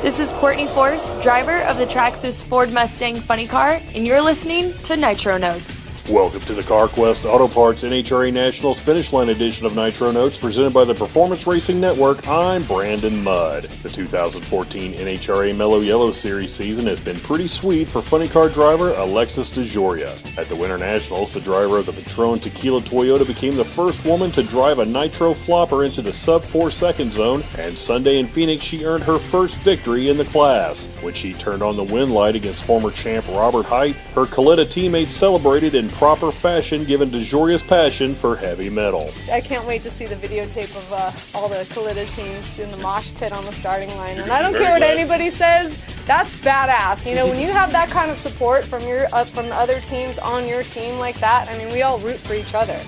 This is Courtney Force, driver of the Traxxas Ford Mustang Funny Car, and you're listening to Nitro Notes. Welcome to the CarQuest Auto Parts NHRA Nationals Finish Line edition of Nitro Notes, presented by the Performance Racing Network. I'm Brandon Mudd. The 2014 NHRA Mello Yello Series season has been pretty sweet for funny car driver Alexis DeJoria. At the Winter Nationals, the driver of the Patron Tequila Toyota became the first woman to drive a Nitro flopper into the sub-4 second zone, and Sunday in Phoenix she earned her first victory in the class. When she turned on the win light against former champ Robert Height, her Coletta teammates celebrated in proper fashion, given DeJoria's passion for heavy metal. I can't wait to see the videotape of all the Coletta teams in the mosh pit on the starting line. And I don't care what anybody says, that's badass. You know, when you have that kind of support from from the other teams on your team like that, I mean, we all root for each other.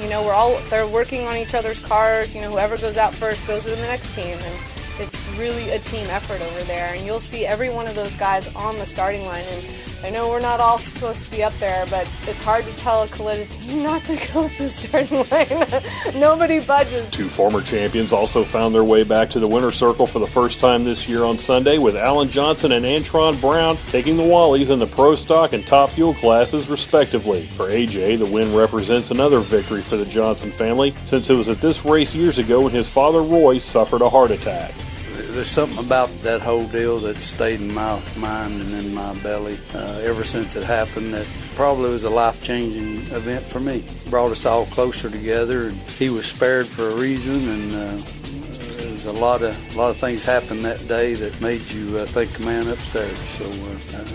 You know, they're working on each other's cars. You know, whoever goes out first goes to the next team. And it's really a team effort over there. And you'll see every one of those guys on the starting line. And I know we're not all supposed to be up there, but it's hard to tell a Coletta team not to go up the starting line. Nobody budges. Two former champions also found their way back to the winner's circle for the first time this year on Sunday, with Antron Johnson and Antron Brown taking the Wallies in the Pro Stock and Top Fuel classes, respectively. For AJ, the win represents another victory for the Johnson family, since it was at this race years ago when his father Roy suffered a heart attack. There's something about that whole deal that stayed in my mind and in my belly ever since it happened. That probably was a life-changing event for me. Brought us all closer together, and he was spared for a reason, and there's a lot of things happened that day that made you think, man, upstairs. So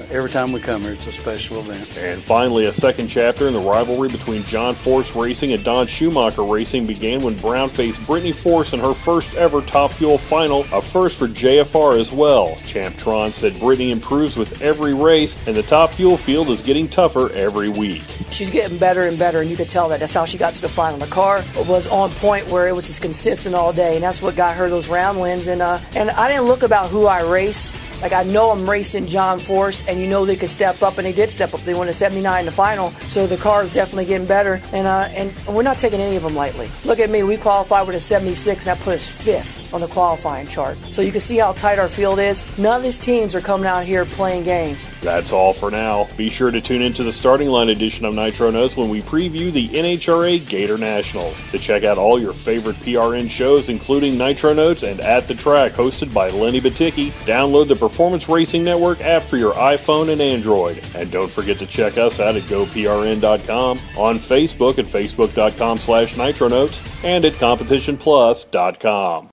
every time we come here, it's a special event. And finally, a second chapter in the rivalry between John Force Racing and Don Schumacher Racing began when Brown faced Brittany Force in her first ever Top Fuel final, a first for JFR as well. Champ Tron said Brittany improves with every race, and the Top Fuel field is getting tougher every week. She's getting better and better, and you could tell that. That's how she got to the final. The car was on point where it was just consistent all day, and that's what got her those round wins. And I didn't look about who I race. Like, I know I'm racing John Force, and you know they could step up, and they did step up. They won a 79 in the final, so the car is definitely getting better, and we're not taking any of them lightly. Look at me, we qualified with a 76, and that put us 5th on the qualifying chart. So you can see how tight our field is. None of these teams are coming out here playing games. That's all for now. Be sure to tune into the starting line edition of Nitro Notes when we preview the NHRA Gator Nationals. To check out all your favorite PRN shows, including Nitro Notes and At the Track, hosted by Lenny Baticki, download the Performance Racing Network app for your iPhone and Android. And don't forget to check us out at GoPRN.com, on Facebook at Facebook.com/NitroNotes, and at CompetitionPlus.com.